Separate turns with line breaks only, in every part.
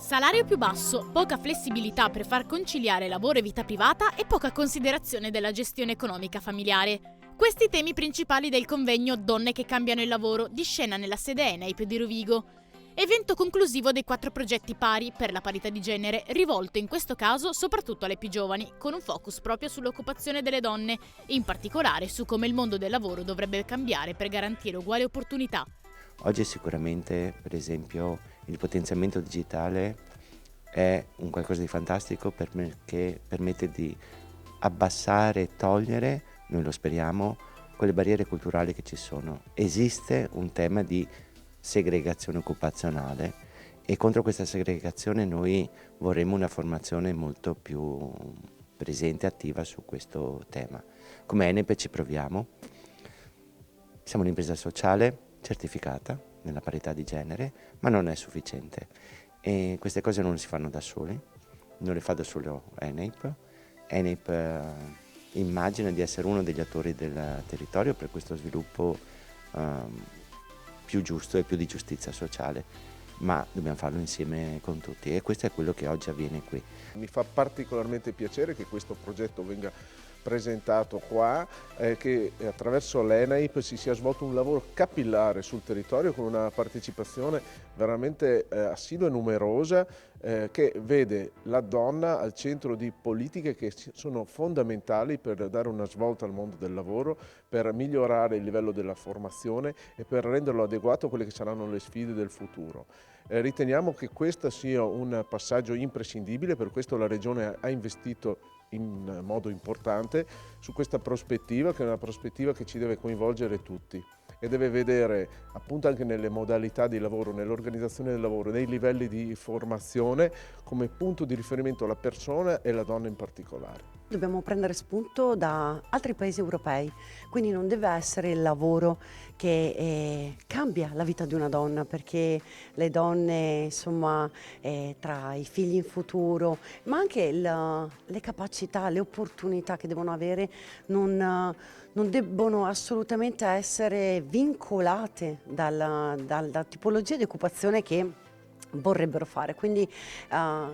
Salario più basso, poca flessibilità per far conciliare lavoro e vita privata e poca considerazione della gestione economica familiare. Questi i temi principali del convegno Donne che cambiano il lavoro, di scena nella sede ENAIP di Rovigo. Evento conclusivo dei 4 progetti pari per la parità di genere, rivolto in questo caso soprattutto alle più giovani, con un focus proprio sull'occupazione delle donne, e in particolare su come il mondo del lavoro dovrebbe cambiare per garantire uguali opportunità.
Oggi sicuramente, per esempio, il potenziamento digitale è un qualcosa di fantastico perché permette di abbassare e togliere, noi lo speriamo, quelle barriere culturali che ci sono. Esiste un tema di segregazione occupazionale e contro questa segregazione noi vorremmo una formazione molto più presente e attiva su questo tema. Come ENAIP ci proviamo, siamo un'impresa sociale certificata nella parità di genere, ma non è sufficiente e queste cose non si fanno da soli, non le fa da solo ENAIP. ENAIP immagina di essere uno degli attori del territorio per questo sviluppo più giusto e più di giustizia sociale, ma dobbiamo farlo insieme con tutti e questo è quello che oggi avviene qui.
Mi fa particolarmente piacere che questo progetto venga presentato qua, che attraverso l'ENAIP si sia svolto un lavoro capillare sul territorio con una partecipazione veramente assidua e numerosa, che vede la donna al centro di politiche che sono fondamentali per dare una svolta al mondo del lavoro, per migliorare il livello della formazione e per renderlo adeguato a quelle che saranno le sfide del futuro. Riteniamo che questo sia un passaggio imprescindibile, per questo la Regione ha investito in modo importante su questa prospettiva, che è una prospettiva che ci deve coinvolgere tutti e deve vedere appunto anche nelle modalità di lavoro, nell'organizzazione del lavoro, nei livelli di formazione come punto di riferimento la persona e la donna in particolare.
Dobbiamo prendere spunto da altri paesi europei, quindi non deve essere il lavoro che cambia la vita di una donna, perché le donne, insomma, tra i figli in futuro, ma anche le capacità, le opportunità che devono avere non debbono assolutamente essere vincolate dalla tipologia di occupazione che vorrebbero fare, quindi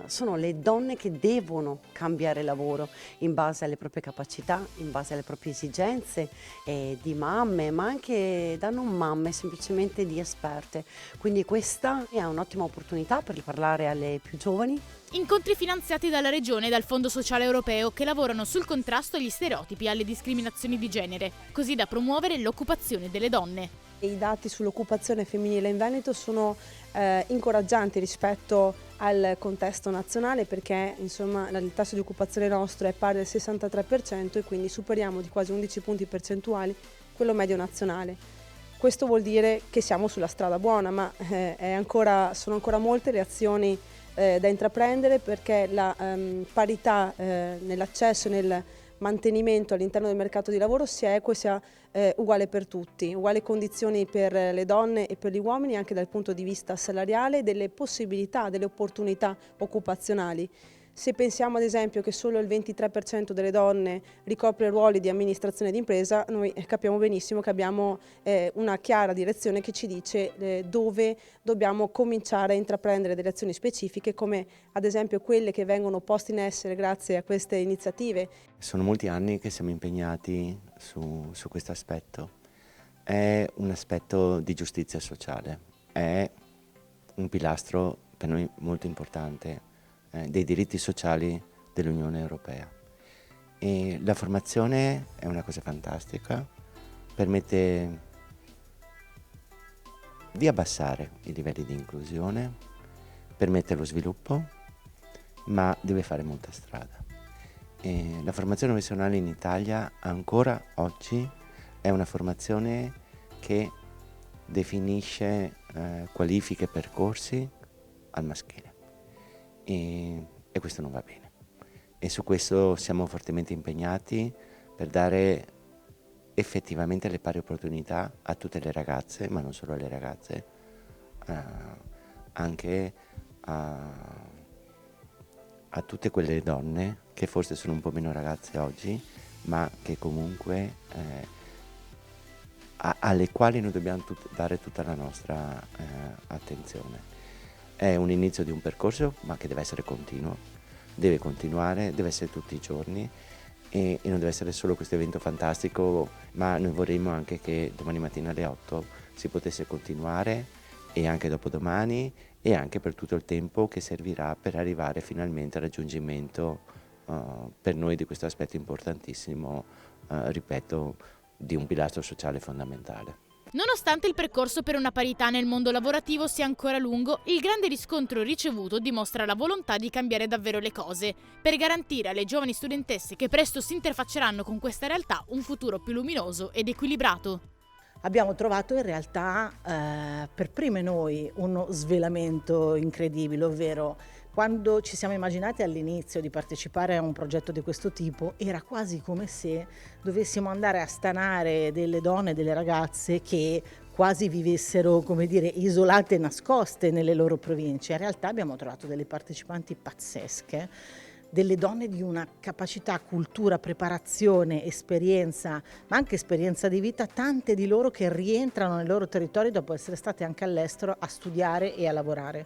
sono le donne che devono cambiare lavoro in base alle proprie capacità, in base alle proprie esigenze di mamme, ma anche da non mamme, semplicemente di esperte. Quindi questa è un'ottima opportunità per parlare alle più giovani.
Incontri finanziati dalla Regione e dal Fondo Sociale Europeo che lavorano sul contrasto agli stereotipi e alle discriminazioni di genere, così da promuovere l'occupazione delle donne.
I dati sull'occupazione femminile in Veneto sono incoraggianti rispetto al contesto nazionale, perché insomma il tasso di occupazione nostro è pari al 63% e quindi superiamo di quasi 11 punti percentuali quello medio nazionale. Questo vuol dire che siamo sulla strada buona, ma sono ancora molte le azioni da intraprendere, perché la parità nell'accesso e nel mantenimento all'interno del mercato di lavoro sia equo e sia uguale per tutti, uguali condizioni per le donne e per gli uomini anche dal punto di vista salariale, delle possibilità, delle opportunità occupazionali. Se pensiamo ad esempio che solo il 23% delle donne ricopre ruoli di amministrazione d'impresa, noi capiamo benissimo che abbiamo una chiara direzione che ci dice dove dobbiamo cominciare a intraprendere delle azioni specifiche, come ad esempio quelle che vengono poste in essere grazie a queste iniziative.
Sono molti anni che siamo impegnati su questo aspetto. È un aspetto di giustizia sociale, è un pilastro per noi molto importante dei diritti sociali dell'Unione Europea. E la formazione è una cosa fantastica, permette di abbassare i livelli di inclusione, permette lo sviluppo, ma deve fare molta strada. E la formazione professionale in Italia ancora oggi è una formazione che definisce qualifiche e percorsi al maschile. E questo non va bene e su questo siamo fortemente impegnati per dare effettivamente le pari opportunità a tutte le ragazze, ma non solo alle ragazze, anche a tutte quelle donne che forse sono un po' meno ragazze oggi, ma che comunque alle quali noi dobbiamo dare tutta la nostra attenzione. è un inizio di un percorso, ma che deve essere continuo, deve continuare, deve essere tutti i giorni e non deve essere solo questo evento fantastico, ma noi vorremmo anche che domani mattina alle 8 si potesse continuare e anche dopodomani e anche per tutto il tempo che servirà per arrivare finalmente al raggiungimento per noi di questo aspetto importantissimo, ripeto, di un pilastro sociale fondamentale.
Nonostante il percorso per una parità nel mondo lavorativo sia ancora lungo, il grande riscontro ricevuto dimostra la volontà di cambiare davvero le cose, per garantire alle giovani studentesse che presto si interfacceranno con questa realtà un futuro più luminoso ed equilibrato.
Abbiamo trovato in realtà per prime noi uno svelamento incredibile, ovvero quando ci siamo immaginati all'inizio di partecipare a un progetto di questo tipo era quasi come se dovessimo andare a stanare delle donne, delle ragazze che quasi vivessero, come dire, isolate e nascoste nelle loro province. In realtà abbiamo trovato delle partecipanti pazzesche, delle donne di una capacità, cultura, preparazione, esperienza, ma anche esperienza di vita, tante di loro che rientrano nei loro territori dopo essere state anche all'estero a studiare e a lavorare.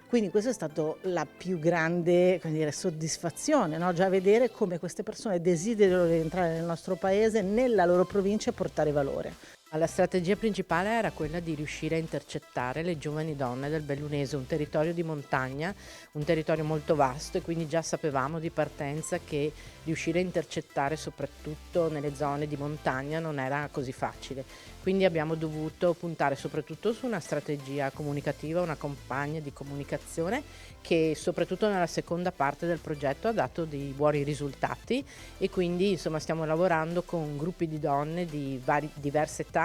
Quindi questa è stata la più grande, come dire, soddisfazione, no? Già vedere come queste persone desiderano rientrare nel nostro paese, nella loro provincia e portare valore.
La strategia principale era quella di riuscire a intercettare le giovani donne del Bellunese, un territorio di montagna, un territorio molto vasto, e quindi già sapevamo di partenza che riuscire a intercettare soprattutto nelle zone di montagna non era così facile. Quindi abbiamo dovuto puntare soprattutto su una strategia comunicativa, una campagna di comunicazione che soprattutto nella seconda parte del progetto ha dato dei buoni risultati, e quindi insomma stiamo lavorando con gruppi di donne di diverse età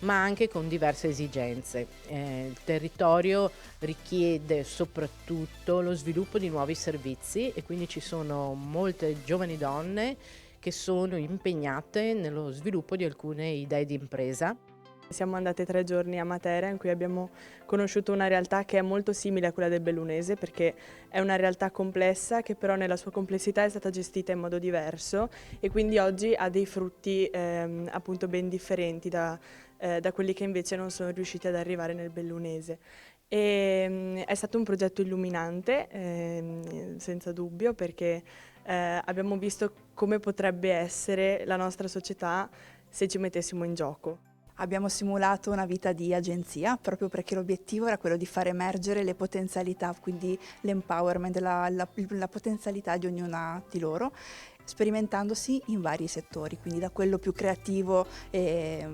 ma anche con diverse esigenze. Il territorio richiede soprattutto lo sviluppo di nuovi servizi e quindi ci sono molte giovani donne che sono impegnate nello sviluppo di alcune idee di impresa.
Siamo andate 3 giorni a Matera in cui abbiamo conosciuto una realtà che è molto simile a quella del Bellunese, perché è una realtà complessa che però nella sua complessità è stata gestita in modo diverso e quindi oggi ha dei frutti appunto ben differenti da quelli che invece non sono riusciti ad arrivare nel Bellunese. È stato un progetto illuminante, senza dubbio, perché abbiamo visto come potrebbe essere la nostra società se ci mettessimo in gioco.
Abbiamo simulato una vita di agenzia proprio perché l'obiettivo era quello di far emergere le potenzialità, quindi l'empowerment, la potenzialità di ognuna di loro, sperimentandosi in vari settori, quindi da quello più creativo a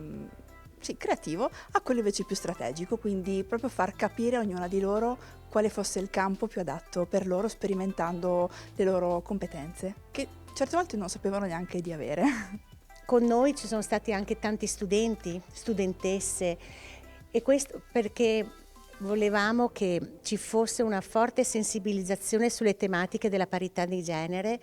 quello invece più strategico, quindi proprio far capire a ognuna di loro quale fosse il campo più adatto per loro, sperimentando le loro competenze, che certe volte non sapevano neanche di avere.
Con noi ci sono stati anche tanti studenti, studentesse, e questo perché volevamo che ci fosse una forte sensibilizzazione sulle tematiche della parità di genere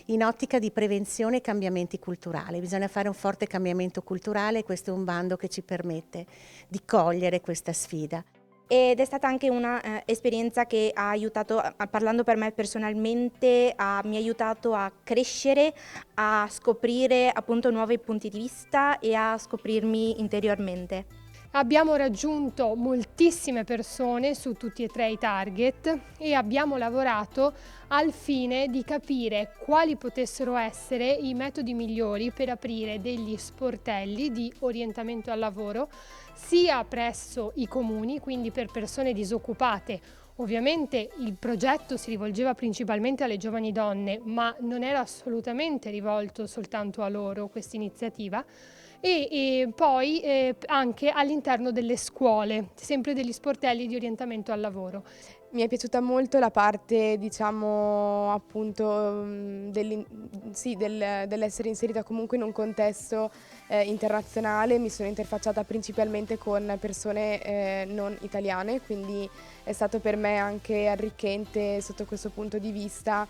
in ottica di prevenzione e cambiamenti culturali. Bisogna fare un forte cambiamento culturale e questo è un bando che ci permette di cogliere questa sfida.
Ed è stata anche un'esperienza che ha aiutato, parlando per me personalmente, mi ha aiutato a crescere, a scoprire appunto nuovi punti di vista e a scoprirmi interiormente.
Abbiamo raggiunto moltissime persone su tutti e 3 i target e abbiamo lavorato al fine di capire quali potessero essere i metodi migliori per aprire degli sportelli di orientamento al lavoro sia presso i comuni, quindi per persone disoccupate. Ovviamente il progetto si rivolgeva principalmente alle giovani donne, ma non era assolutamente rivolto soltanto a loro questa iniziativa. E poi anche all'interno delle scuole, sempre degli sportelli di orientamento al lavoro.
Mi è piaciuta molto la parte, diciamo, appunto, dell'essere inserita comunque in un contesto internazionale. Mi sono interfacciata principalmente con persone non italiane, quindi è stato per me anche arricchente sotto questo punto di vista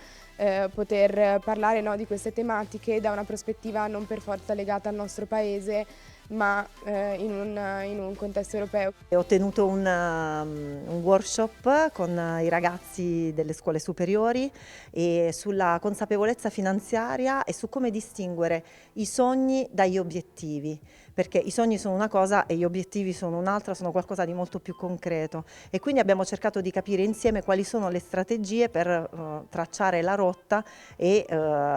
poter parlare, no, di queste tematiche da una prospettiva non per forza legata al nostro paese, ma in un contesto europeo.
Ho tenuto un workshop con i ragazzi delle scuole superiori e sulla consapevolezza finanziaria e su come distinguere i sogni dagli obiettivi, perché i sogni sono una cosa e gli obiettivi sono un'altra, sono qualcosa di molto più concreto, e quindi abbiamo cercato di capire insieme quali sono le strategie per tracciare la rotta e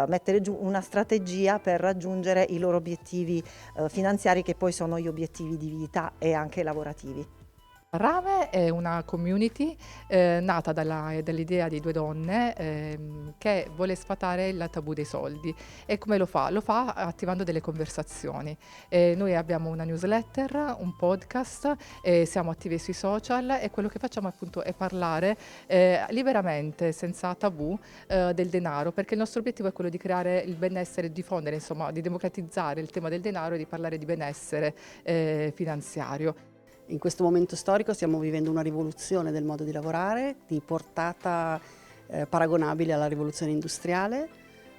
mettere giù una strategia per raggiungere i loro obiettivi finanziari, che poi sono gli obiettivi di vita e anche lavorativi.
Rame è una community nata dall'idea di due donne che vuole sfatare il tabù dei soldi. E come lo fa? Lo fa attivando delle conversazioni. Noi abbiamo una newsletter, un podcast, siamo attivi sui social, e quello che facciamo appunto è parlare liberamente, senza tabù, del denaro, perché il nostro obiettivo è quello di creare il benessere, diffondere, insomma, di democratizzare il tema del denaro e di parlare di benessere finanziario.
In questo momento storico stiamo vivendo una rivoluzione del modo di lavorare di portata paragonabile alla rivoluzione industriale,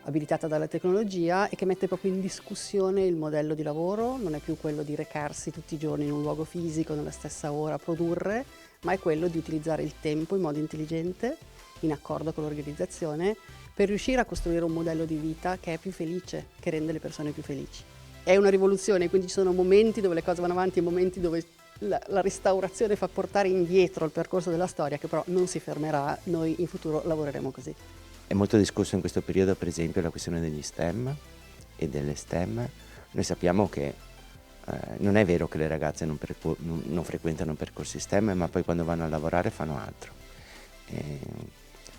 abilitata dalla tecnologia, e che mette proprio in discussione il modello di lavoro. Non è più quello di recarsi tutti i giorni in un luogo fisico, nella stessa ora a produrre, ma è quello di utilizzare il tempo in modo intelligente, in accordo con l'organizzazione, per riuscire a costruire un modello di vita che è più felice, che rende le persone più felici. È una rivoluzione, quindi ci sono momenti dove le cose vanno avanti e momenti dove la restaurazione fa portare indietro il percorso della storia, che però non si fermerà. Noi in futuro lavoreremo così.
È molto discusso in questo periodo, per esempio, la questione degli STEM e delle STEM. Noi sappiamo che non è vero che le ragazze non frequentano percorsi STEM, ma poi quando vanno a lavorare fanno altro.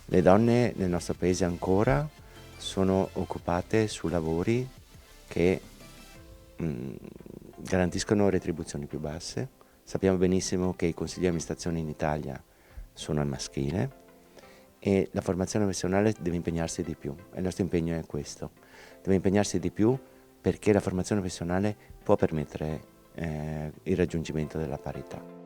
Le donne nel nostro paese ancora sono occupate su lavori che garantiscono retribuzioni più basse. Sappiamo benissimo che i consigli di amministrazione in Italia sono al maschile e la formazione professionale deve impegnarsi di più. Il nostro impegno è questo, deve impegnarsi di più, perché la formazione professionale può permettere il raggiungimento della parità.